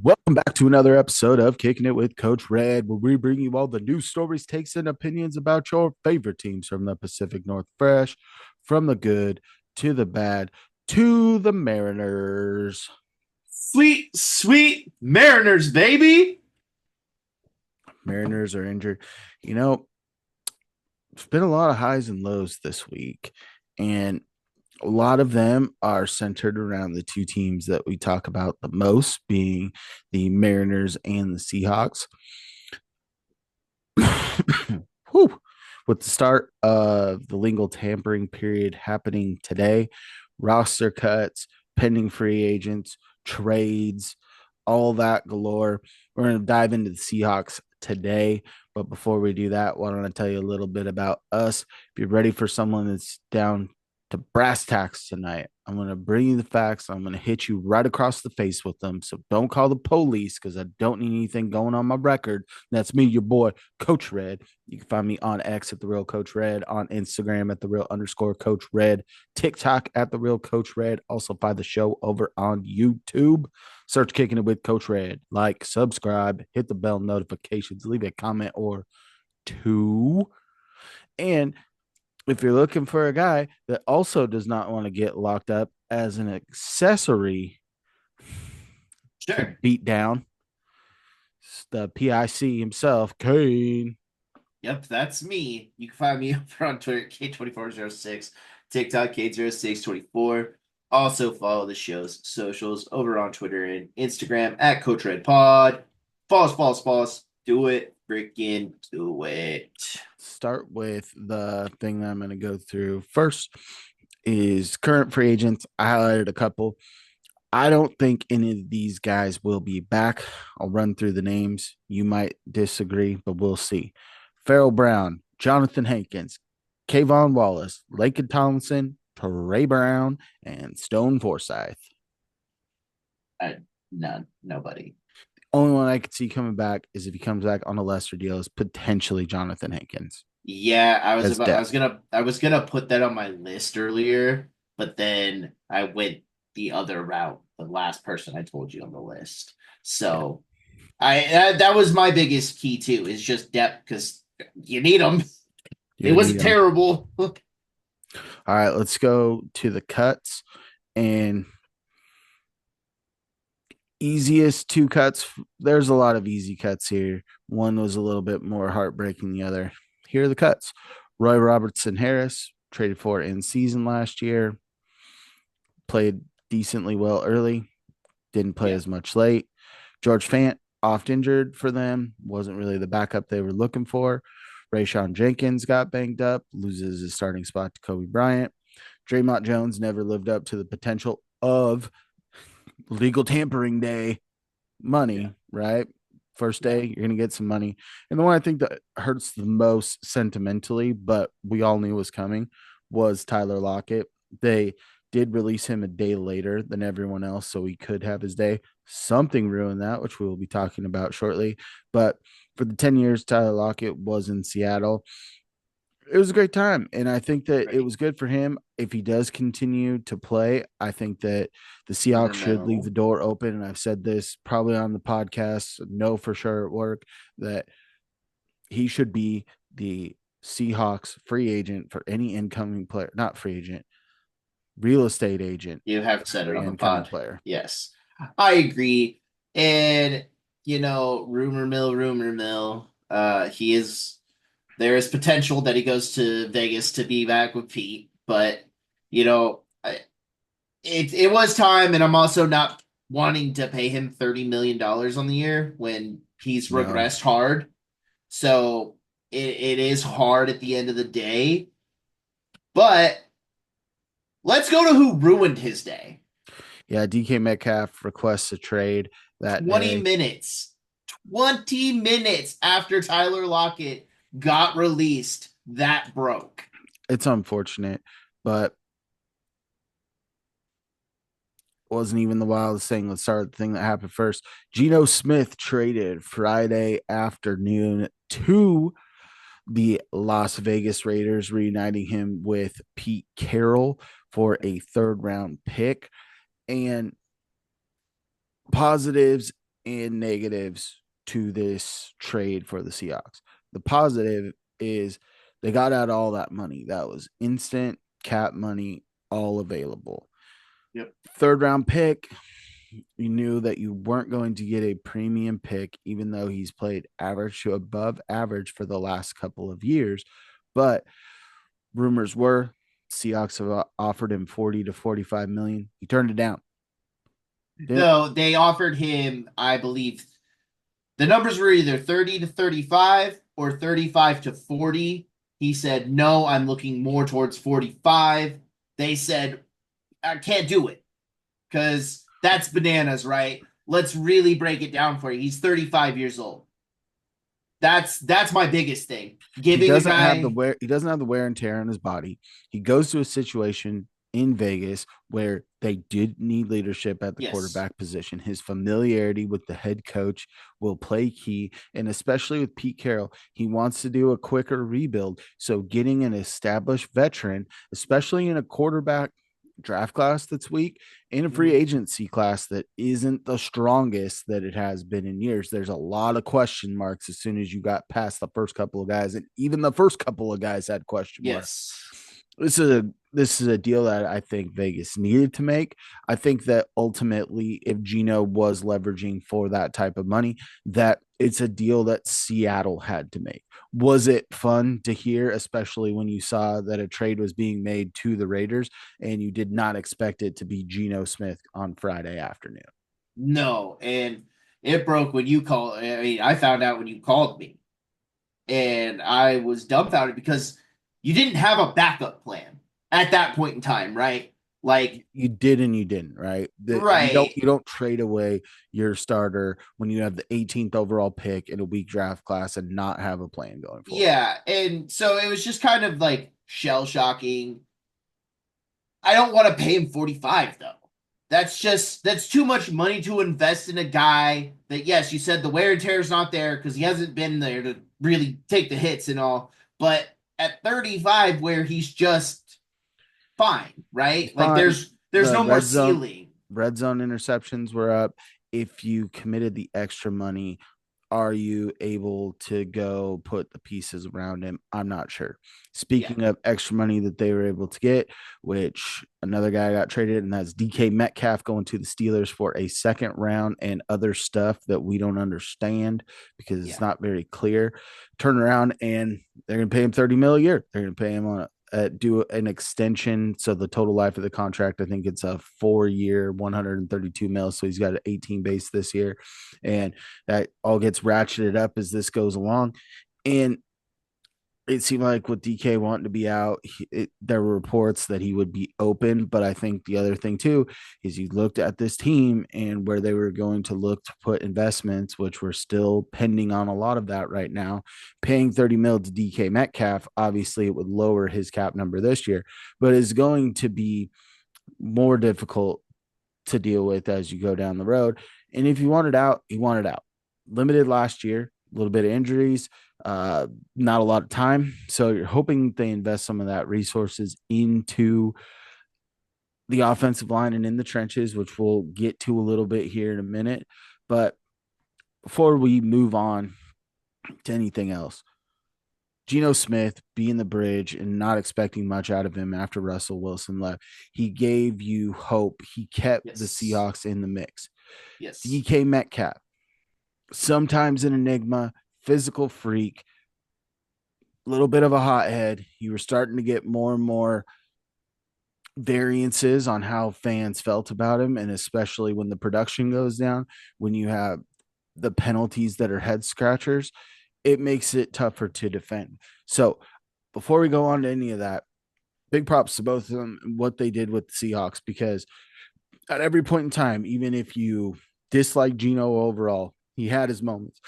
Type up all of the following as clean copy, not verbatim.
Welcome back to another episode of Kicking It with Coach Red, where we bring you all the news, stories, takes, and opinions about your favorite teams from the Pacific Northwest, from the good to the bad to the Mariners. Sweet, sweet Mariners, baby. Mariners are injured. You know, it's been a lot of highs and lows this week, and a lot of them are centered around the two teams that we talk about the most, being the Mariners and the Seahawks. Whew. With the start of the legal tampering period happening today, roster cuts, pending free agents, trades, all that galore. We're going to dive into the Seahawks today. But before we do that, why don't I tell you a little bit about us? If you're ready for someone that's down to brass tacks tonight, I'm going to bring you the facts. I'm going to hit you right across the face with them. So don't call the police because I don't need anything going on my record. That's me, your boy, Coach Red. You can find me on X at the Real Coach Red, on Instagram at the Real _ Coach Red, TikTok at the Real Coach Red. Also find the show over on YouTube. Search Kicking It with Coach Red. Like, subscribe, hit the bell notifications, leave a comment or two. And if you're looking for a guy that also does not want to get locked up as an accessory to Sure. beat down, the PIC himself, Cain. Yep, that's me. You can find me over on Twitter, K2406, TikTok, K0624. Also follow the show's socials over on Twitter and Instagram at Coach Red Pod. Follow us. Do it. Freaking do it. Start with the thing that I'm going to go through first is current free agents. I highlighted a couple. I don't think any of these guys will be back. I'll run through the names. You might disagree, but we'll see. Farrell Brown, Jonathan Hankins, Kayvon Wallace, Laken Tomlinson, Trey Brown, and Stone Forsyth. None. Nobody. Only one I could see coming back is if he comes back on a lesser deal is potentially Jonathan Hankins Yeah, as depth. I was gonna put that on my list earlier, but then I went the other route, the last person I told you on the list. Yeah, So that was my biggest key too, is just depth because you need them. It you was need him. terrible. All right, let's go to the cuts and easiest two cuts. There's a lot of easy cuts here. One was a little bit more heartbreaking than the other. Here are the cuts. Roy Robertson Harris, traded for in season last year, played decently well early, didn't play Yeah. as much late. George Fant, oft injured for them, wasn't really the backup they were looking for. Rayshon Jenkins got banged up, loses his starting spot to Kobe Bryant. Draymond Jones never lived up to the potential of legal tampering day Yeah. money, right? First day, No. you're going to get some money. And the one I think that hurts the most sentimentally, but we all knew was coming, was Tyler Lockett. They did release him a day later than everyone else, so he could have his day. Something ruined that, which we will be talking about shortly. But for the 10 years Tyler Lockett was in Seattle, it was a great time. And I think that it Right. was good for him. If he does continue to play, I think that the Rumor Seahawks should leave the mill. door open. And I've said this probably on the podcast, know for sure at work, that he should be the Seahawks free agent for any incoming player, not free agent, real estate agent You have for said it every on the incoming pod. player. Yes. I agree. And rumor mill. He is there is potential that he goes to Vegas to be back with Pete, but you know, it was time, and I'm also not wanting to pay him $30 million on the year when he's No. regressed hard. So it is hard at the end of the day. But let's go to who ruined his day. Yeah, DK Metcalf requests a trade that 20 day. minutes. 20 minutes after Tyler Lockett got released, that broke. It's unfortunate, but wasn't even the wildest thing. Let's start with the thing that happened first. Geno Smith traded Friday afternoon to the Las Vegas Raiders, reuniting him with Pete Carroll for a third round pick. And positives and negatives to this trade for the Seahawks. The positive is they got out all that money. That was instant cap money, all available. Yep. Third round pick, you knew that you weren't going to get a premium pick, even though he's played average to above average for the last couple of years. But rumors were Seahawks have offered him 40 to 45 million. He turned it down. No, they offered him, I believe, the numbers were either 30 to 35 or 35 to 40. He said, no, I'm looking more towards 45. They said, I can't do it because that's bananas, right? Let's really break it down for you. He's 35 years old. That's my biggest thing. He Giving a doesn't have the guy, wear. He doesn't have the wear and tear on his body. He goes to a situation in Vegas where they did need leadership at the yes, quarterback position. His familiarity with the head coach will play key, and especially with Pete Carroll, he wants to do a quicker rebuild. So getting an established veteran, especially in a quarterback draft class that's weak, in a free agency class that isn't the strongest that it has been in years. There's a lot of question marks as soon as you got past the first couple of guys, and even the first couple of guys had question marks. yes, This is a deal that I think Vegas needed to make. I think that ultimately, if Geno was leveraging for that type of money, that it's a deal that Seattle had to make. Was it fun to hear, especially when you saw that a trade was being made to the Raiders and you did not expect it to be Geno Smith on Friday afternoon? no, and it broke when you called. I mean, I found out when you called me, and I was dumbfounded because you didn't have a backup plan at that point in time, right? Like, You did and you didn't, right? You don't right, you don't trade away your starter when you have the 18th overall pick in a weak draft class and not have a plan going forward. yeah, and so it was just kind of like shell shocking. I don't want to pay him 45 though. That's too much money to invest in a guy that, yes, you said the wear and tear is not there because he hasn't been there to really take the hits and all, but at 35 where he's just fine, He's right? Like fine. there's The no more ceiling. red zone interceptions were up. If you committed the extra money, are you able to go put the pieces around him? I'm not sure. Yeah. Speaking of extra money that they were able to get, which another guy got traded, and that's DK Metcalf going to the Steelers for a second round and other stuff that we don't understand because it's Yeah. not very clear. Turn around and they're going to pay him 30 mil a year. They're going to pay him on do an extension. So the total life of the contract, I think it's a 4-year, 132 mil. So he's got an 18 base this year. And that all gets ratcheted up as this goes along. And it seemed like with DK wanting to be out, there were reports that he would be open. But I think the other thing too is you looked at this team and where they were going to look to put investments, which we're still pending on a lot of that right now. Paying 30 mil to DK Metcalf, obviously it would lower his cap number this year, but is going to be more difficult to deal with as you go down the road. And if you want it out, you want it out. Limited last year, a little bit of injuries, not a lot of time. So you're hoping they invest some of that resources into the offensive line and in the trenches, which we'll get to a little bit here in a minute. But before we move on to anything else, Geno Smith being the bridge and not expecting much out of him after Russell Wilson left, he gave you hope. He kept the Yes. Seahawks in the mix. Yes. DK Metcalf, sometimes an enigma, physical freak, a little bit of a hothead. You were starting to get more and more variances on how fans felt about him, and especially when the production goes down, when you have the penalties that are head scratchers, it makes it tougher to defend. So before we go on to any of that, big props to both of them and what they did with the Seahawks, because at every point in time, even if you dislike Geno overall, he had his moments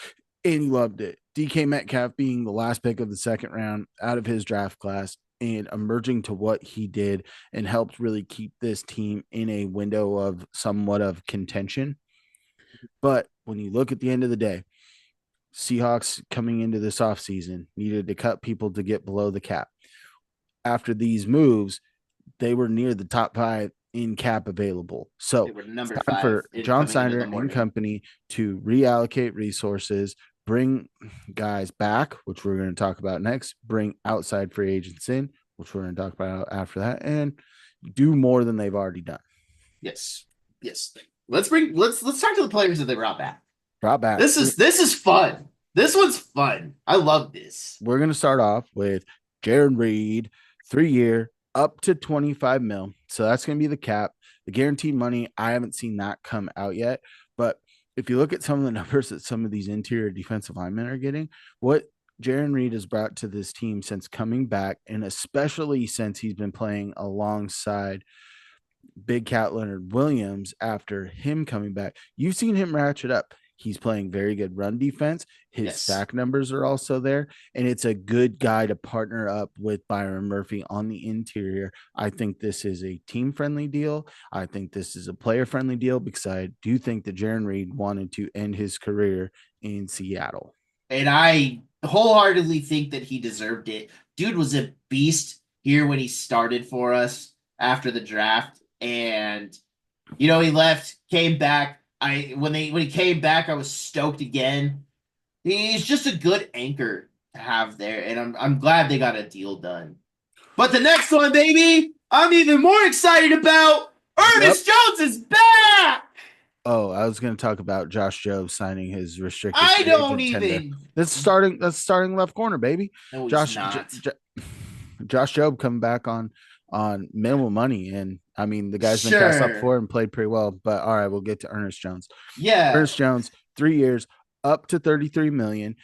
and he loved it. DK Metcalf being the last pick of the second round out of his draft class and emerging to what he did and helped really keep this team in a window of somewhat of contention. But when you look at the end of the day, Seahawks coming into this offseason needed to cut people to get below the cap. After these moves, they were near the top 5 in cap available. So They were it's number time five for in John coming into Snyder the and morning. company to reallocate resources, bring guys back, which we're going to talk about next, bring outside free agents in, which we're going to talk about after that, and do more than they've already done. Yes. Yes. Let's talk to the players that they brought back. Brought back. This is fun. This one's fun. I love this. We're going to start off with Jarran Reed, 3 year, up to 25 mil. So that's going to be the cap. The guaranteed money, I haven't seen that come out yet. But if you look at some of the numbers that some of these interior defensive linemen are getting, what Jarran Reed has brought to this team since coming back, and especially since he's been playing alongside Big Cat Leonard Williams after him coming back, you've seen him ratchet up. He's playing very good run defense. His Yes. sack numbers are also there, and it's a good guy to partner up with Byron Murphy on the interior. I think this is a team friendly deal. I think this is a player friendly deal because I do think that Jarran Reed wanted to end his career in Seattle. And I wholeheartedly think that he deserved it. Dude was a beast here when he started for us after the draft. And he left, came back. When he came back, I was stoked again. He's just a good anchor to have there, and I'm glad they got a deal done. But the next one, baby, I'm even more excited about. Yep. Ernest Jones is back. Oh, I was going to talk about Josh Jobe signing his restricted I free don't agent tender. even. That's starting left corner, baby. No, he's Josh not. Josh Jobe coming back on minimal money, and I mean the guy's been cast up Sure. for and played pretty well. But all right, we'll get to Ernest Jones. Yeah. Ernest Jones, 3 years, up to 33 million,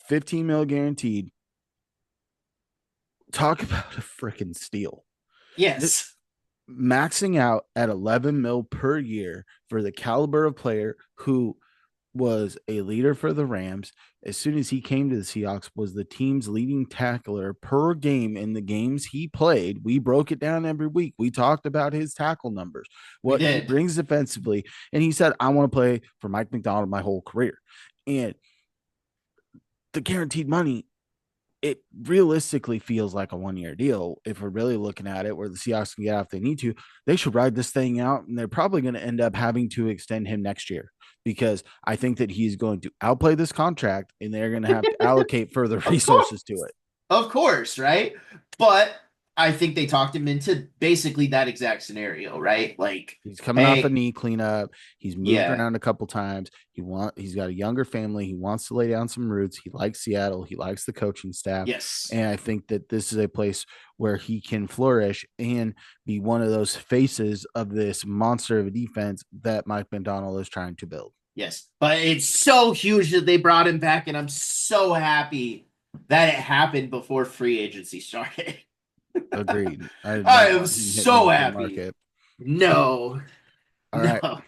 15 mil guaranteed. Talk about a freaking steal. Yes. Maxing out at 11 mil per year for the caliber of player who was a leader for the Rams. As soon as he came to the Seahawks, was the team's leading tackler per game in the games he played. We broke it down every week. We talked about his tackle numbers, We what he did. brings defensively, and he said, "I want to play for Mike McDonald my whole career." And the guaranteed money, it realistically feels like a 1 year deal. If we're really looking at it, where the Seahawks can get out if they need to, they should ride this thing out, and they're probably going to end up having to extend him next year because I think that he's going to outplay this contract, and they're going to have to allocate further Of course. resources to it. Of course, right? But I think they talked him into basically that exact scenario, right? Like, He's coming off a hey, knee cleanup. He's moved yeah, around a couple times. He's got a younger family. He wants to lay down some roots. He likes Seattle. He likes the coaching staff. yes, And I think that this is a place where he can flourish and be one of those faces of this monster of a defense that Mike McDonald is trying to build. yes. But it's so huge that they brought him back, and I'm so happy that it happened before free agency started. Agreed. I did I not am want him hitting the so open happy. market. No, All right. no.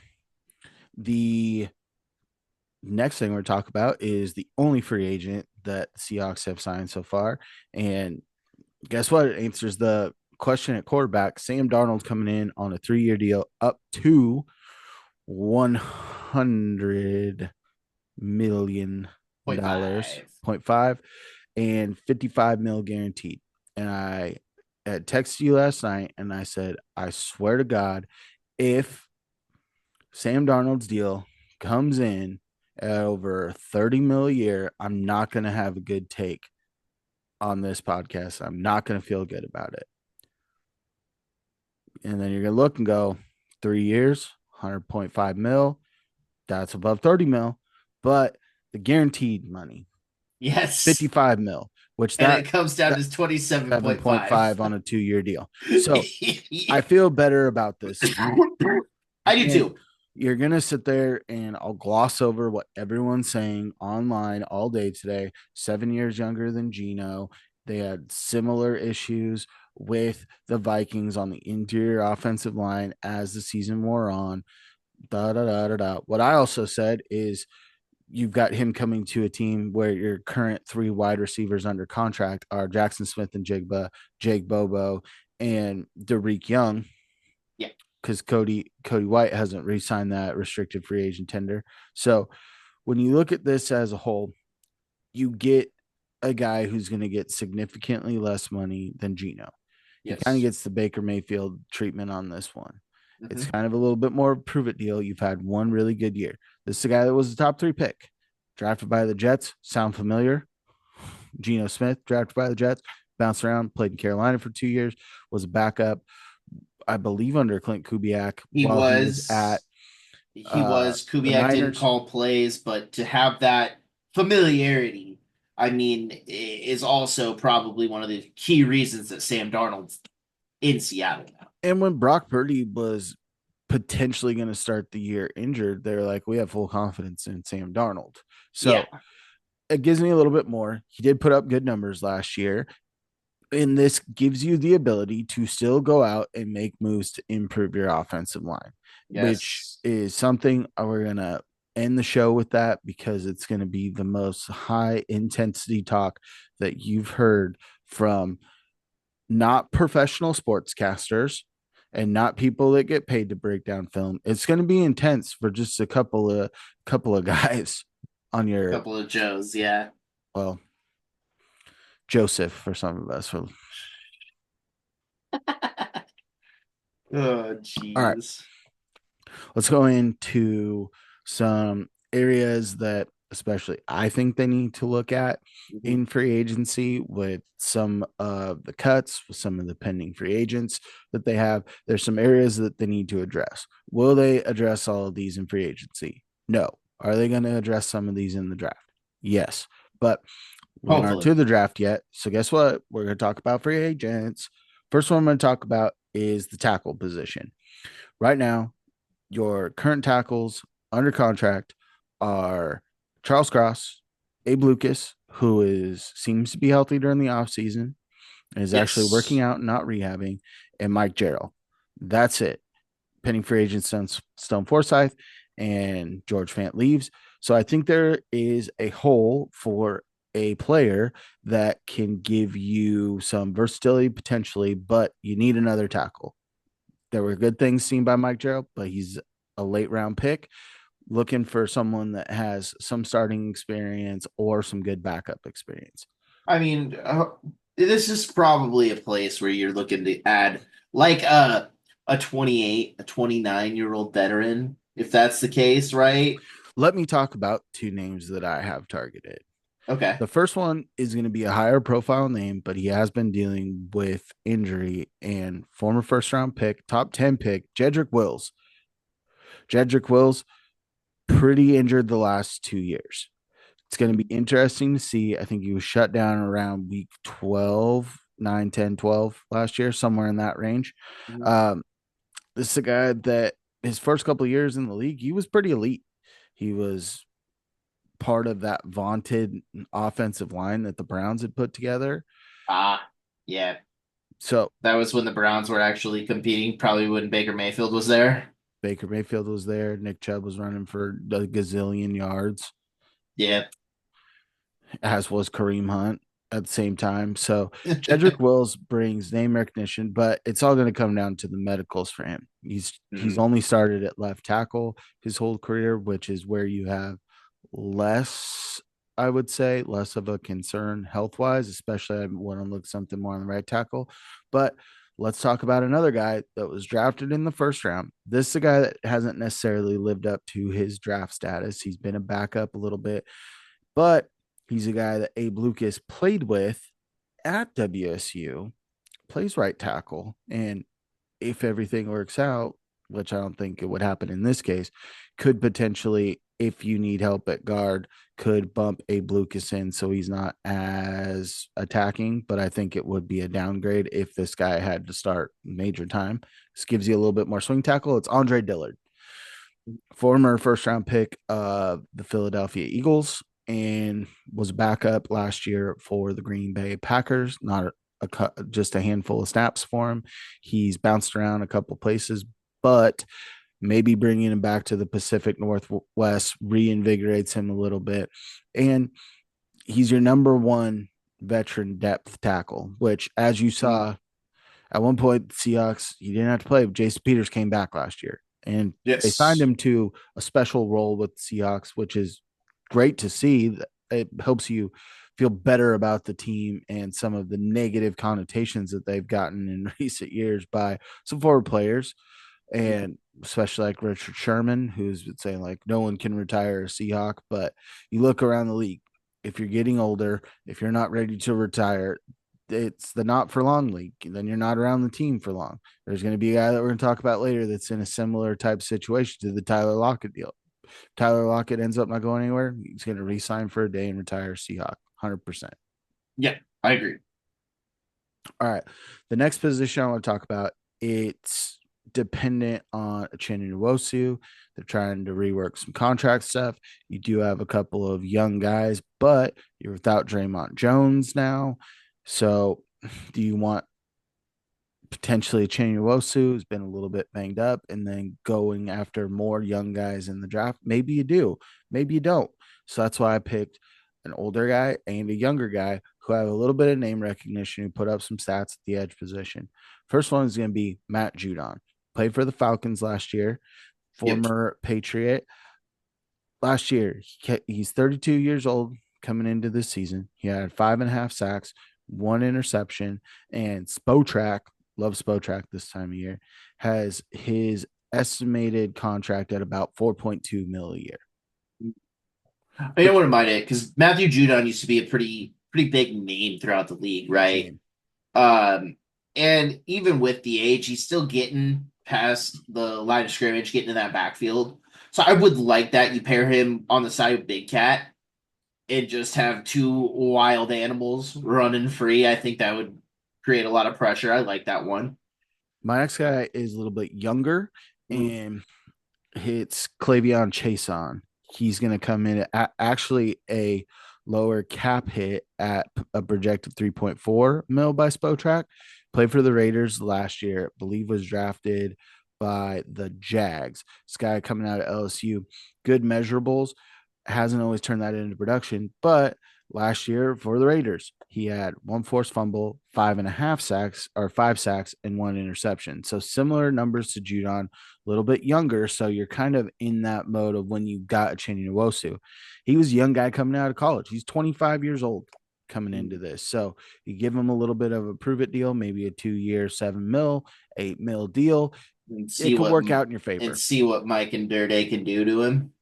The next thing we're talking about is the only free agent that the Seahawks have signed so far. And guess what? It answers the question at quarterback. Sam Darnold coming in on a 3 year deal up to $100 million, .5. 0.5, and 55 mil guaranteed. And I had texted you last night and I said, I swear to God, if Sam Darnold's deal comes in at over 30 mil a year, I'm not going to have a good take on this podcast. I'm not going to feel good about it. And then you're going to look and go, 3 years, 100.5 mil. That's above 30 mil. But the guaranteed money, Yes. 55 mil, which And that it comes down that to 27.5. 7.5 on a 2 year deal. So I feel better about this. I do And too. you're going to sit there and I'll gloss over what everyone's saying online all day today. 7 years younger than Geno. They had similar issues with the Vikings on the interior offensive line as the season wore on. Da, da, da, da, da. What I also said is you've got him coming to a team where your current three wide receivers under contract are Jackson Smith and Jake Bobo, and Derek Young, Yeah. because Cody White hasn't re-signed that restricted free agent tender. So when you look at this as a whole, you get a guy who's going to get significantly less money than Geno. He kind of Yes. gets the Baker Mayfield treatment on this one. It's Hmm. kind of a little bit more prove it deal. You've had one really good year. This is a guy that was a top 3 pick, drafted by the Jets. Sound familiar? Geno Smith, drafted by the Jets, bounced around, played in Carolina for 2 years, was a backup, I believe, under Clint Kubiak He while he was at was he was the Kubiak didn't Niners. call plays, but to have that familiarity, I mean, is also probably one of the key reasons that Sam Darnold's in Seattle now. And when Brock Purdy was potentially going to start the year injured, they're like, we have full confidence in Sam Darnold. Yeah, So it gives me a little bit more. He did put up good numbers last year. And this gives you the ability to still go out and make moves to improve your offensive line, which yes. is something we're going to end the show with that because it's going to be the most high intensity talk that you've heard from not professional sportscasters and not people that get paid to break down film. It's going to be intense for just a couple of guys on A your, couple of Joes, yeah. well, Joseph for some of us. All Oh, right, jeez. let's go into some areas that especially I think they need to look at Mhm. in free agency with some of the cuts, with some of the pending free agents that they have. There's some areas that they need to address. Will they address all of these in free agency? No. Are they going to address some of these in the draft? Yes. But we aren't Hopefully. to the draft yet. So guess what? We're going to talk about free agents. First one I'm going to talk about is the tackle position. Right now, your current tackles under contract are Charles Cross, Abe Lucas, who is seems to be healthy during the offseason and is actually working Yes. out, not rehabbing, and Mike Gerald. That's it. Pending free agent Stone Forsythe and George Fant leaves. So I think there is a hole for a player that can give you some versatility potentially, but you need another tackle. There were good things seen by Mike Gerald, but he's a late round pick looking for someone that has some starting experience or some good backup experience. I mean, this is probably a place where you're looking to add like a 28, a 29-year-old veteran, if that's the case, right? Let me talk about two names that I have targeted. Okay. The first one is going to be a higher profile name, but he has been dealing with injury and former first round pick, top 10 pick, Jedrick Wills. Jedrick Wills, pretty injured the last 2 years. It's going to be interesting to see. I think he was shut down around week 12, 9, 10, 12 last year, somewhere in that range. Mhm. Um, this is a guy that his first couple of years in the league, he was pretty elite. He was part of that vaunted offensive line that the Browns had put together. Ah, yeah. So That was when the Browns were actually competing, probably when Baker Mayfield was there. Baker Mayfield was there. Nick Chubb was running for a gazillion yards, Yeah. as was Kareem Hunt at the same time. So Jedrick Wills brings name recognition, but it's all going to come down to the medicals for him. He's Mhm. only started at left tackle his whole career, which is where you have less, I would say, less of a concern health wise, especially I want to look something more on the right tackle. But let's talk about another guy that was drafted in the first round. This is a guy that hasn't necessarily lived up to his draft status. He's been a backup a little bit, but he's a guy that Abe Lucas played with at WSU, plays right tackle. And if everything works out, which I don't think it would happen in this case, could potentially, if you need help at guard, could bump Abe Lucas in so he's not as attacking. But I think it would be a downgrade if this guy had to start major time. This gives you a little bit more swing tackle. It's Andre Dillard, former first round pick of the Philadelphia Eagles, and was backup last year for the Green Bay Packers. Not just a handful of snaps for him. He's bounced around a couple places, but maybe bringing him back to the Pacific Northwest reinvigorates him a little bit. And he's your number one veteran depth tackle, which, as you Mhm. saw at one point, the Seahawks, you didn't have to play. Jason Peters came back last year, and they signed Yes. him to a special role with the Seahawks, which is great to see. It helps you feel better about the team and some of the negative connotations that they've gotten in recent years by some forward players. And especially like Richard Sherman, who's been saying like no one can retire a Seahawk. But you look around the league, if you're getting older, if you're not ready to retire, it's the not for long league. Then you're not around the team for long. There's going to be a guy that we're going to talk about later that's in a similar type situation to the Tyler Lockett deal. Tyler Lockett ends up not going anywhere. He's going to re-sign for a day and retire Seahawk, 100%. Yeah, I agree. All right. The next position I want to talk about, it's dependent on Uchenna Nwosu. They're trying to rework some contract stuff. You do have a couple of young guys, but you're without Draymond Jones now. So do you want potentially Uchenna Nwosu, who's been a little bit banged up, and then going after more young guys in the draft? Maybe you do. Maybe you don't. So that's why I picked an older guy and a younger guy who have a little bit of name recognition, who put up some stats at the edge position. First one is going to be Matt Judon. Played for the Falcons last year, Yep. former Patriot. Last year, he's 32 years old coming into this season. He had 5.5 sacks, one interception, and Spotrac, love Spotrac this time of year, has his estimated contract at about 4.2 mil a year. I don't Which want to mind it because Matthew Judon used to be a pretty big name throughout the league, huge right? name. Um, and even with the age, he's still getting past the line of scrimmage, getting in that backfield. So I would like that you pair him on the side of Big Cat and just have two wild animals running free. I think that would create a lot of pressure. I like that one. My next guy is a little bit younger, Mm. and it's Clavion Chason. He's going to come in at actually a lower cap hit at a projected 3.4 mil by Spotrac. Played for the Raiders last year. I believe was drafted by the Jags. This guy coming out of LSU, good measurables. Hasn't always turned that into production, but last year for the Raiders, he had one forced fumble, 5.5 sacks or 5 sacks, and one interception. So similar numbers to Judon, a little bit younger. So you're kind of in that mode of when you got Uchenna Nwosu. He was a young guy coming out of college. He's 25 years old coming into this. So you give him a little bit of a prove it deal, maybe a 2 year, 7 mil, 8 mil deal. And It see could what work out in your and favor. see what Mike and Dirty can do to him.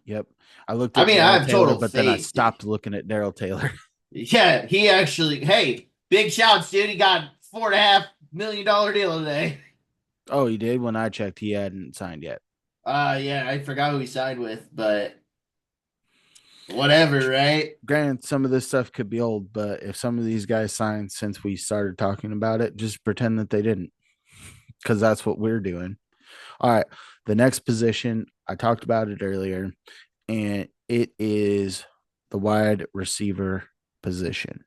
Yep. I looked I at mean, I Daryl have Taylor, total but then I faith. stopped looking at Daryl Taylor. Yeah, he actually. Hey, big shouts, dude. He got $4.5 million deal today. Oh, he did. When I checked, he hadn't signed yet. Yeah, I forgot who he signed with, but whatever, right? Granted, some of this stuff could be old, but if some of these guys signed since we started talking about it, just pretend that they didn't, because that's what we're doing. All right. The next position, I talked about it earlier, and it is the wide receiver position.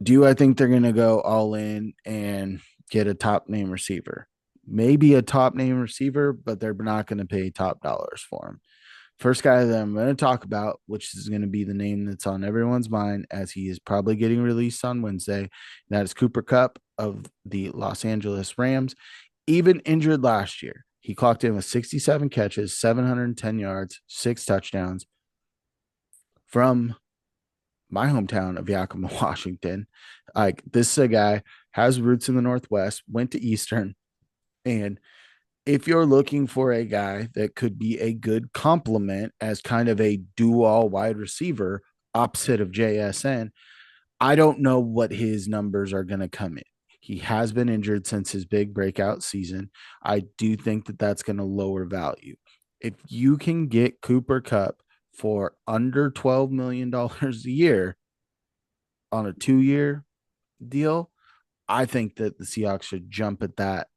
Do I think they're going to go all in and get a top name receiver? Maybe a top name receiver, but they're not going to pay top dollars for him. First guy that I'm going to talk about, which is going to be the name that's on everyone's mind as he is probably getting released on Wednesday, and that is Cooper Kupp of the Los Angeles Rams. Even injured last year, he clocked in with 67 catches, 710 yards, 6 touchdowns from my hometown of Yakima, Washington. Like, this is a guy, has roots in the Northwest, went to Eastern, and if you're looking for a guy that could be a good complement as kind of a do-all wide receiver opposite of JSN, I don't know what his numbers are going to come in. He has been injured since his big breakout season. I do think that that's going to lower value. If you can get Cooper Kupp for under $12 million a year on a 2 year deal, I think that the Seahawks should jump at that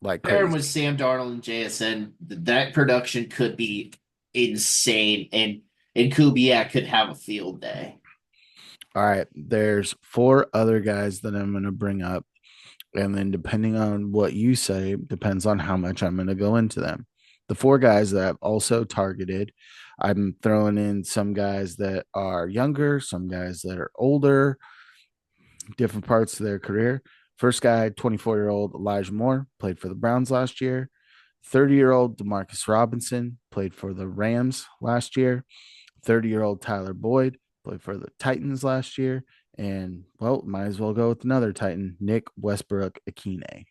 like Pairing with crazy. Sam Darnold and JSN, that production could be insane, and Kubiak could have a field day. All right, there's four other guys that I'm going to bring up. And then depending on what you say, depends on how much I'm going to go into them. The four guys that I've also targeted, I'm throwing in some guys that are younger, some guys that are older, different parts of their career. First guy, 24-year-old Elijah Moore, played for the Browns last year. 30-year-old Demarcus Robinson, played for the Rams last year. 30-year-old Tyler Boyd, played for the Titans last year. And, well, might as well go with another Titan, Nick Westbrook Akine.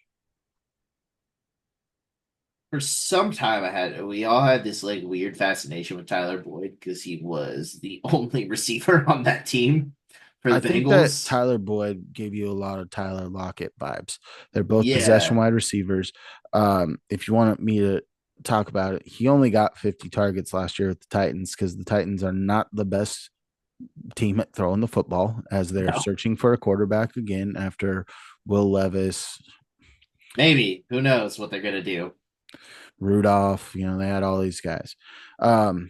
For some time, we all had this like weird fascination with Tyler Boyd because he was the only receiver on that team for I the think that Bengals. Tyler Boyd gave you a lot of Tyler Lockett vibes. They're both possession Yeah, wide receivers. If you want me to talk about it, he only got 50 targets last year with the Titans because the Titans are not the best team at throwing the football as they're no, searching for a quarterback again after Will Levis, maybe who knows what they're gonna do. Rudolph. They had all these guys. Um,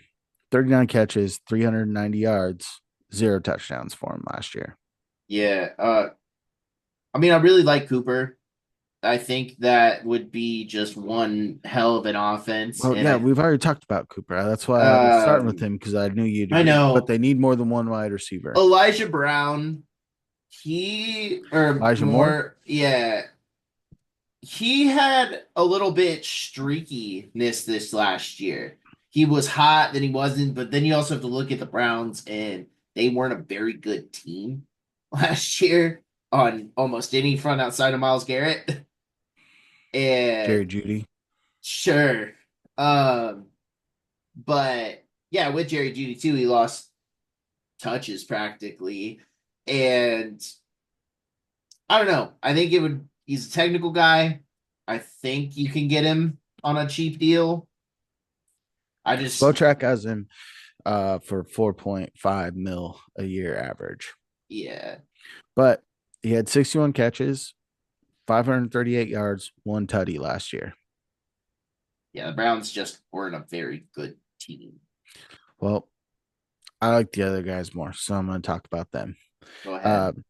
39 catches, 390 yards, zero touchdowns for him last year. Yeah, I mean, I really like Cooper. I think that would be just one hell of an offense, Well, and yeah, we've already talked about Cooper. That's why I was starting with um, him because I knew you'd I agree. But know they need more than one wide receiver. Elijah Brown. He or Elijah Moore, more, yeah, he had a little bit streakiness this last year. He was hot, then he wasn't, but then you also have to look at the Browns, and they weren't a very good team last year on almost any front outside of Miles Garrett. Jerry And Judy. sure, um, but yeah, with Jerry Judy too, he lost touches practically, and I don't know. I think it would. He's a technical guy. I think you can get him on a cheap deal. I just, Spotrac has him for 4.5 mil a year average. yeah, But he had 61 catches, 538 yards, one tutty last year. yeah. The Browns just weren't a very good team. Well, I like the other guys more, so I'm going to talk about them. Go Uh, ahead.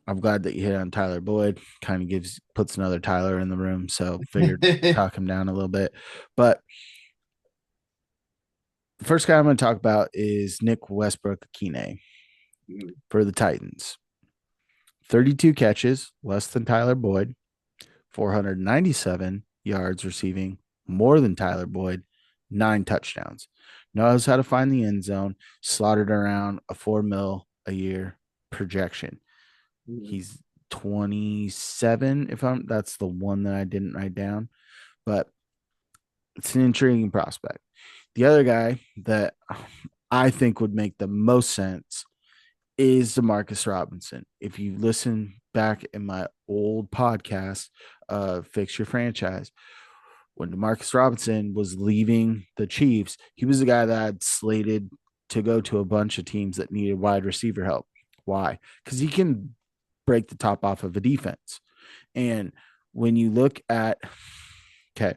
I'm glad that you hit on Tyler Boyd. Kind of puts another Tyler in the room, so figured talk him down a little bit. But the first guy I'm going to talk about is Nick Westbrook-Akine for the Titans. 32 catches, less than Tyler Boyd, 497 yards receiving, more than Tyler Boyd, 9 touchdowns. Knows how to find the end zone, slotted around a 4 mil a year projection. He's 27, if that's the one that I didn't write down, but it's an intriguing prospect. The other guy that I think would make the most sense is Demarcus Robinson. If you listen back in my old podcast, Fix Your Franchise, when Demarcus Robinson was leaving the Chiefs, he was the guy that had slated to go to a bunch of teams that needed wide receiver help. Why? Because he can break the top off of a defense. And when you look at, okay,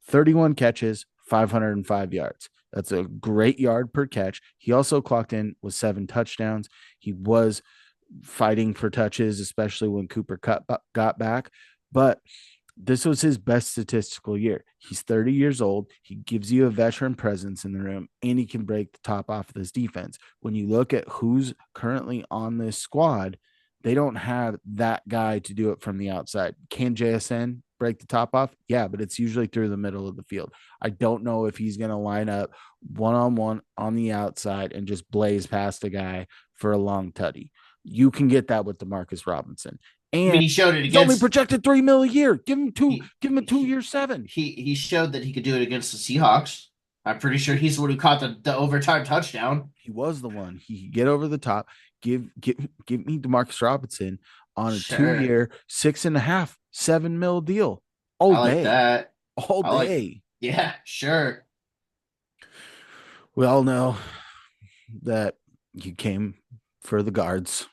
31 catches, 505 yards. That's a great yard per catch. He also clocked in with 7 touchdowns. He was fighting for touches, especially when Cooper got back. But this was his best statistical year. He's 30 years old. He gives you a veteran presence in the room, and he can break the top off of this defense. When you look at who's currently on this squad, they don't have that guy to do it from the outside. Can JSN break the top off? Yeah, but it's usually through the middle of the field. I don't know if he's going to line up one-on-one on the outside and just blaze past a guy for a long tutty. You can get that with Demarcus Robinson. I mean, And he showed it he's only against projected 3 mil a year. he Give him a 2 year he 7. he showed that he could do it against the Seahawks. I'm pretty sure he's the one who caught the overtime touchdown. He was the one. He could get over the top. Give me Demarcus Robinson on a Sure, 2 year, 6.5, 7 mil deal I all like day. that. All I like, day. yeah, sure. We all know that you came for the guards.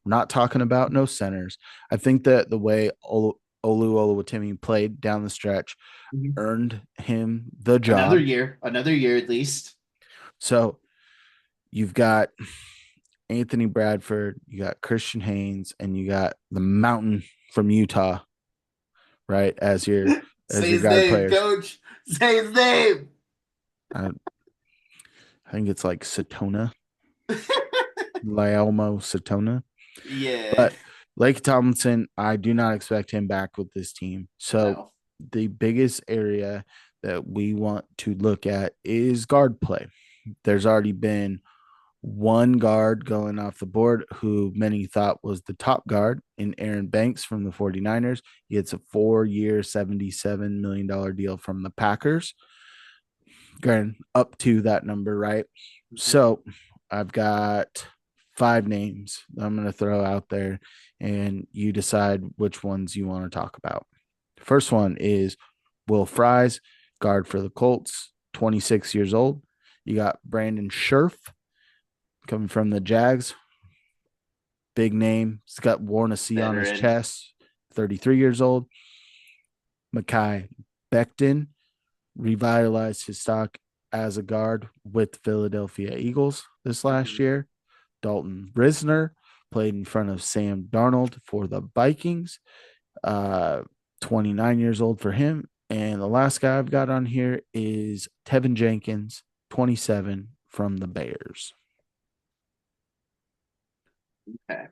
We're not talking about no centers. I think that the way Oluwatimi played down the stretch Mhm. earned him the job. Another year at least. So you've got Anthony Bradford, you got Christian Haynes, and you got the Mountain from Utah, right? As Say your his guard name, players. coach. Say his name. I, I think it's like Satona, Lielmo Satona. Yeah. But Lake Tomlinson, I do not expect him back with this team. So No. the biggest area that we want to look at is guard play. There's already been one guard going off the board who many thought was the top guard in Aaron Banks from the 49ers. He gets a 4-year, $77 million deal from the Packers. Going up to that number, right? Mhm. So I've got 5 names that I'm going to throw out there, and you decide which ones you want to talk about. First one is Will Fries, guard for the Colts, 26 years old. You got Brandon Scherf coming from the Jags, big name. He's got worn a C on his Veteran. chest, 33 years old. Mekhi Becton revitalized his stock as a guard with the Philadelphia Eagles this last Mhm. year. Dalton Risner played in front of Sam Darnold for the Vikings, uh, 29 years old for him. And the last guy I've got on here is Tevin Jenkins, 27 from the Bears. Okay.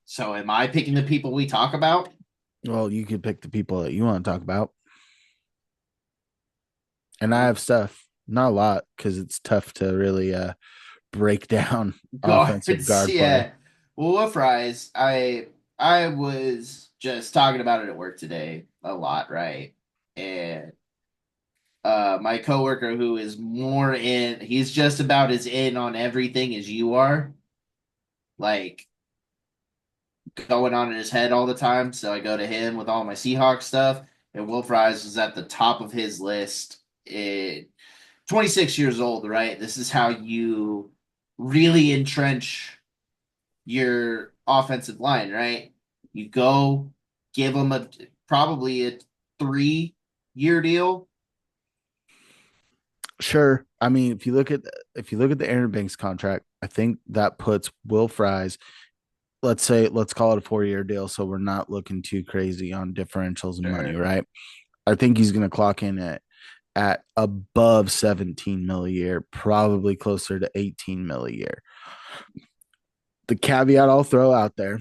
So am I picking the people we talk about? Well, you could pick the people that you want to talk about. And I Mm, have stuff, not a lot, because it's tough to really break down offensive Guards, guard play. yeah. Well, with Fries, I was just talking about it at work today a lot, right? And my coworker who is more in, he's just about as in on everything as you are, like going on in his head all the time. So I go to him with all my Seahawks stuff, and Will Fries is at the top of his list. 26 years old, right? This is how you really entrench your offensive line, right? You go give them a probably a 3-year deal. Sure. I mean, if you look at the Aaron Banks contract, I think that puts Will Fries. Let's call it a 4-year deal, so we're not looking too crazy on differentials and money, Sure. right? I think he's going to clock in at above 17 mil a year, probably closer to 18 mil a year. The caveat I'll throw out there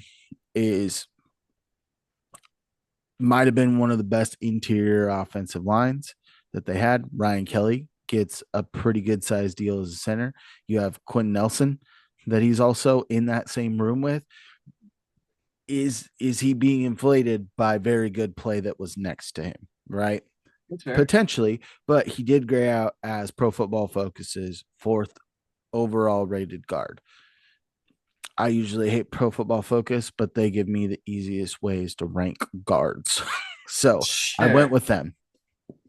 is might have been one of the best interior offensive lines that they had. Ryan Kelly gets a pretty good sized deal as a center. You have Quinn Nelson that he's also in that same room with. Is he being inflated by very good play that was next to him, right? That's fair. Potentially, but he did grade out as Pro Football Focus's fourth overall rated guard. I usually hate Pro Football Focus, but they give me the easiest ways to rank guards. So I went Sure. with them.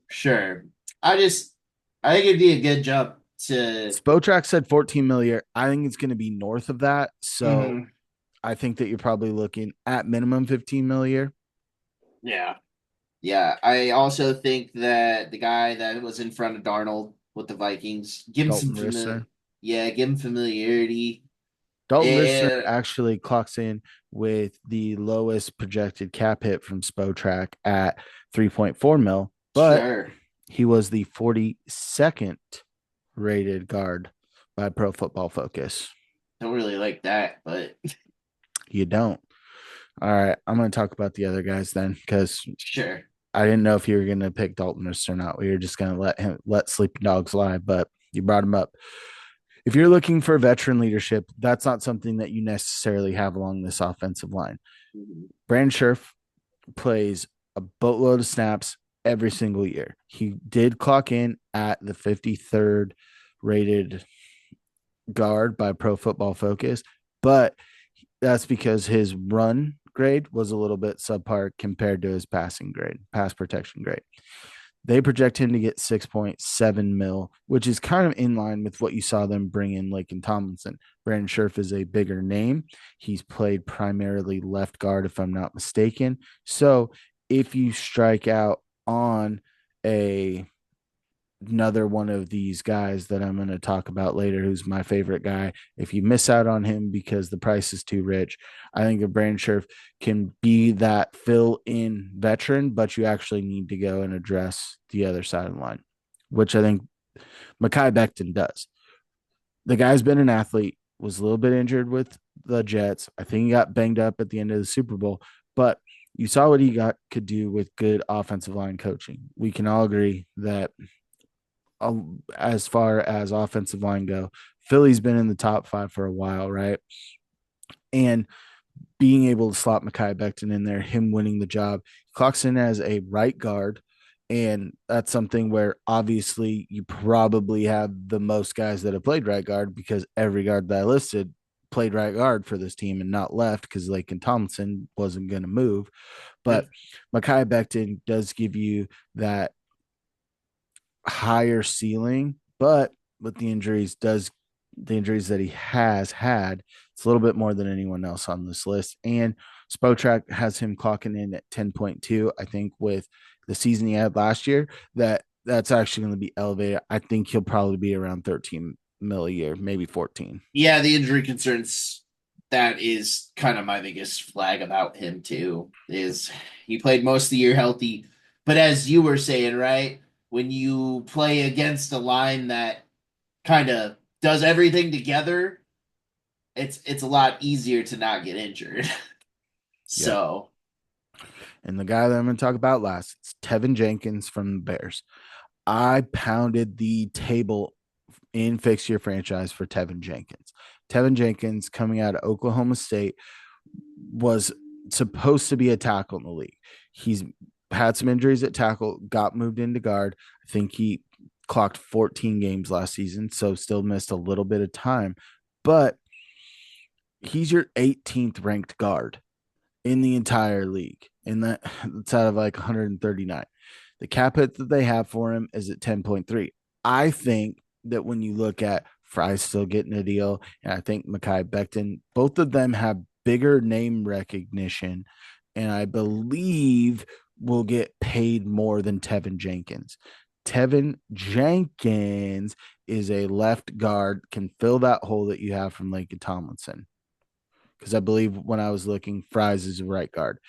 Sure. I just I think it'd be a good jump to Spotrac said 14 mil a year. I think it's going to be north of that. So Mhm. I think that you're probably looking at minimum 15 mil a year. Yeah. Yeah. I also think that the guy that was in front of Darnold with the Vikings, give him some Dalton Risser. give him familiarity. Dalton Risser And actually clocks in with the lowest projected cap hit from Spotrac at 3.4 mil, but sure. he was the 42nd rated guard by Pro Football Focus. Don't really like that, but You don't. All right, I'm going to talk about the other guys then because sure. I didn't know if you were going to pick Dalton Risser or not. We were just going to let sleeping dogs lie, but you brought him up. If you're looking for veteran leadership, that's not something that you necessarily have along this offensive line. Mhm. Brandon Scherf plays a boatload of snaps every single year. He did clock in at the 53rd rated guard by Pro Football Focus, but that's because his run grade was a little bit subpar compared to his passing grade, pass protection grade. They project him to get 6.7 mil, which is kind of in line with what you saw them bring in Laken Tomlinson. Brandon Scherf is a bigger name. He's played primarily left guard, if I'm not mistaken. So if you strike out on a another one of these guys that I'm going to talk about later, who's my favorite guy. If you miss out on him because the price is too rich, I think that Brandon Scherf can be that fill in veteran, but you actually need to go and address the other side of the line, which I think Mekhi Becton does. The guy's been an athlete, was a little bit injured with the Jets. I think he got banged up at the end of the Super Bowl, but you saw what he could do with good offensive line coaching. We can all agree that as far as offensive line go, Philly's been in the top 5 for a while, right? And being able to slot Mekhi Becton in there, him winning the job, clocks in as a right guard. And that's something where obviously you probably have the most guys that have played right guard, because every guard that I listed played right guard for this team and not left because Laken Tomlinson wasn't going to move. But Yep. Mekhi Becton does give you that higher ceiling, but with the injuries that he has had, it's a little bit more than anyone else on this list. And Spotrac has him clocking in at 10.2. I think with the season he had last year, that's actually going to be elevated. I think he'll probably be around 13 mil a year, maybe 14. Yeah, the injury concerns, that is kind of my biggest flag about him too. Is he played most of the year healthy, but as you were saying, right, when you play against a line that kind of does everything together, it's a lot easier to not get injured. Yep. So And the guy that I'm going to talk about last, it's Tevin Jenkins from the Bears. I pounded the table in Fix Your Franchise for Tevin Jenkins. Tevin Jenkins, coming out of Oklahoma State, was supposed to be a tackle in the league. He's had some injuries at tackle, got moved into guard. I think he clocked 14 games last season, so still missed a little bit of time. But he's your 18th ranked guard in the entire league. And that's out of like 139. The cap hit that they have for him is at 10.3. I think that when you look at Fry's still getting a deal, and I think Mekhi Becton, both of them have bigger name recognition, and I believe will get paid more than Tevin Jenkins. Tevin Jenkins is a left guard, can fill that hole that you have from Laken Tomlinson. Because I believe when I was looking, Fries is a right guard.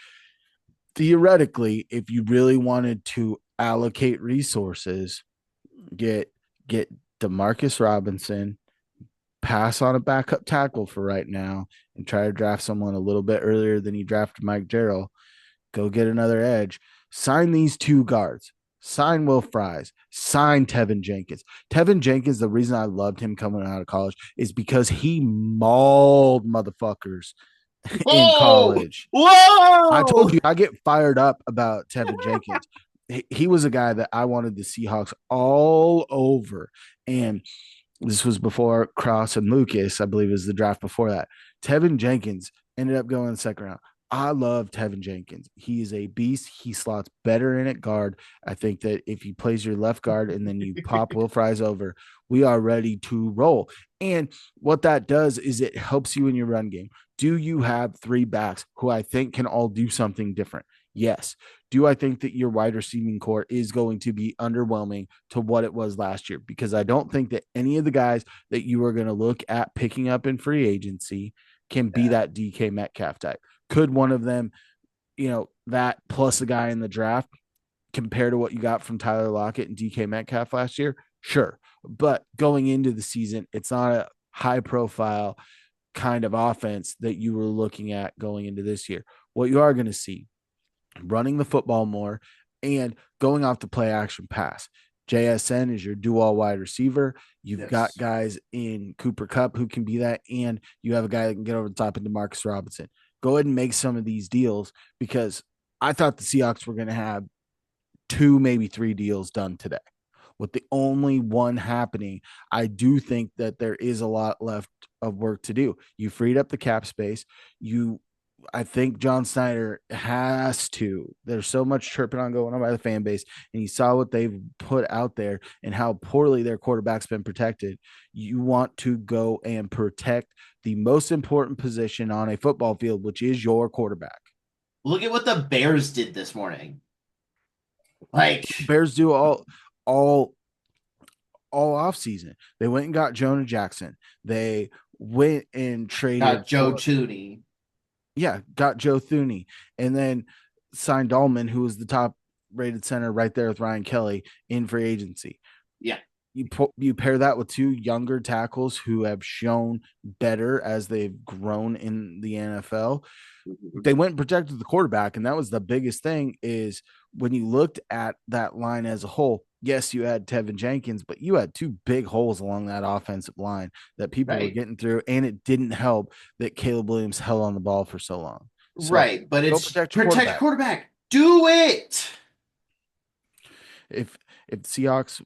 Theoretically, if you really wanted to allocate resources, get get Demarcus Robinson, pass on a backup tackle for right now, and try to draft someone a little bit earlier than you drafted Mike Jarrell. Go get another edge. Sign these two guards. Sign Will Fries. Sign Tevin Jenkins. Tevin Jenkins, the reason I loved him coming out of college is because he mauled motherfuckers in whoa, college. I whoa. told you I get fired up about Tevin Jenkins. He was a guy that I wanted the Seahawks all over. And this was before Cross and Lucas, I believe, was the draft before that. Tevin Jenkins ended up going in the second round. I love Tevin Jenkins. He is a beast. He slots better in at guard. I think that if he plays your left guard and then you pop Will Fries over, we are ready to roll. And what that does is it helps you in your run game. Do you have 3 backs who I think can all do something different? Yes. Do I think that your wide receiving core is going to be underwhelming to what it was last year? Because I don't think that any of the guys that you are going to look at picking up in free agency can be Yeah. that DK Metcalf type. Could one of them, that plus a guy in the draft compare to what you got from Tyler Lockett and DK Metcalf last year? Sure. But going into the season, it's not a high profile kind of offense that you were looking at going into this year. What you are going to see, running the football more and going off the play action pass. JSN is your dual wide receiver. You've got Yes. guys in Cooper Kupp who can be that, and you have a guy that can get over the top of Demarcus Robinson. Go ahead and make some of these deals, because I thought the Seahawks were going to have 2, maybe 3 deals done today. With the only one happening, I do think that there is a lot left of work to do. You freed up the cap space. I think John Snyder has to. There's so much chirping on going on by the fan base, and you saw what they've put out there and how poorly their quarterback's been protected. You want to go and protect the most important position on a football field, which is your quarterback. Look at what the Bears did this morning. Like, Bears do all all off season. They went and got Jonah Jackson. They went and got traded Joe for, Tooney. yeah, got Joe Thuney, and then signed Dahlman, who was the top rated center right there with Ryan Kelly in free agency. Yeah. you pair that with two younger tackles who have shown better as they've grown in the NFL. They went and protected the quarterback, and that was the biggest thing. Is when you looked at that line as a whole, yes, you had Tevin Jenkins, but you had two big holes along that offensive line that people were Right. getting through, and it didn't help that Caleb Williams held on the ball for so long. So Right. But go it's protect your protect quarterback. quarterback. Do it. if if the Seahawks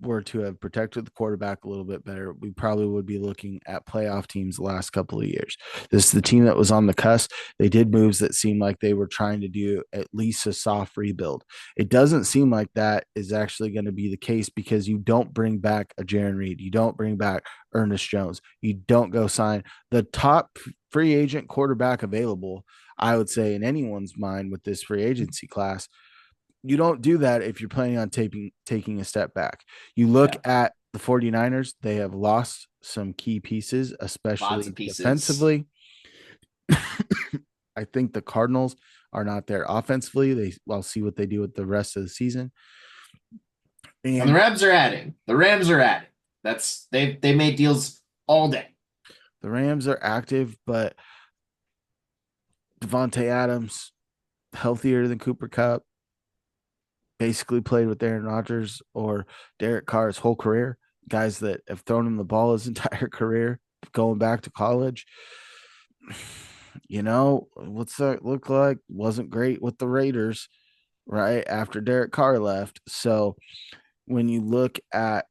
were to have protected the quarterback a little bit better, we probably would be looking at playoff teams the last couple of years. This is the team that was on the cusp. They did moves that seemed like they were trying to do at least a soft rebuild. It doesn't seem like that is actually going to be the case because you don't bring back a Jarran Reed. You don't bring back Earnest Jones. You don't go sign the top free agent quarterback available, I would say, in anyone's mind with this free agency class. You don't do that if you're planning on taking a step back. You look Yeah. at the 49ers, they have lost some key pieces, Lots especially of pieces. defensively. I think the Cardinals are not there offensively. I'll see what they do with the rest of the season. And the And Rams are adding. The Rams are adding. That's they made deals all day. the Rams are active, but Devontae Adams, healthier than Cooper Cup, basically played with Aaron Rodgers or Derek Carr's whole career. Guys that have thrown him the ball his entire career, going back to college. What's that look like? Wasn't great with the Raiders, right? After Derek Carr left. So when you look at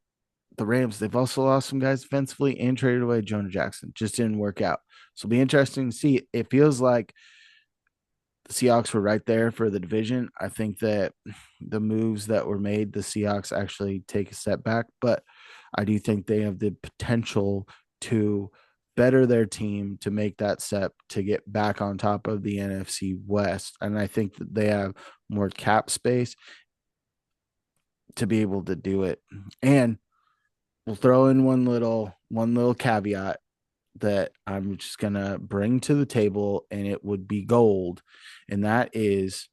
the Rams, they've also lost some guys defensively and traded away Jonah Jackson. Just didn't work out. So it'll be interesting to see. It feels like the Seahawks were right there for the division. I think that the moves that were made, the Seahawks actually take a step back, but I do think they have the potential to better their team to make that step to get back on top of the NFC West. And I think that they have more cap space to be able to do it. And we'll throw in one little caveat that I'm just gonna bring to the table, and it would be gold, and that is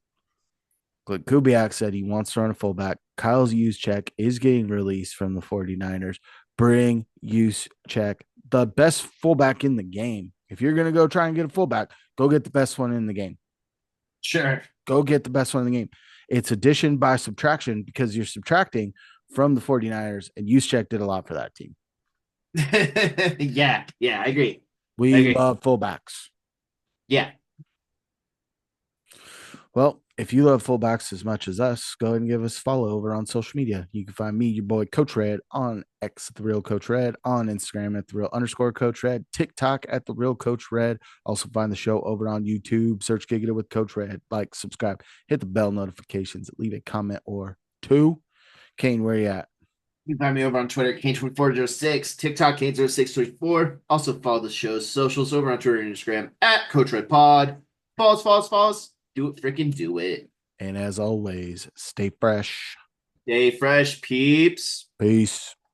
like Kubiak said he wants to run a fullback. Kyle's use check is getting released from the 49ers. Bring use check, the best fullback in the game. If you're gonna go try and get a fullback, go get the best one in the game. Sure. Go get the best one in the game. It's addition by subtraction because you're subtracting from the 49ers, and use check did a lot for that team. Yeah, yeah, I agree. I We agree. love fullbacks. Yeah. Well, if you love fullbacks as much as us, go ahead and give us a follow over on social media. You can find me, your boy Coach Red, on X at the Real Coach Red, on Instagram at the Real _ Coach Red, TikTok at the Real Coach Red. Also find the show over on YouTube. Search Giggity with Coach Red. Like, subscribe, hit the bell notifications, leave a comment or two. Kane, where you at? You can find me over on Twitter, Kane2406, TikTok, Kane0624. Also follow the show's socials over on Twitter and Instagram at Coach Red Pod. False, false, false. Do it, freaking do it. And as always, stay fresh. Stay fresh, peeps. Peace.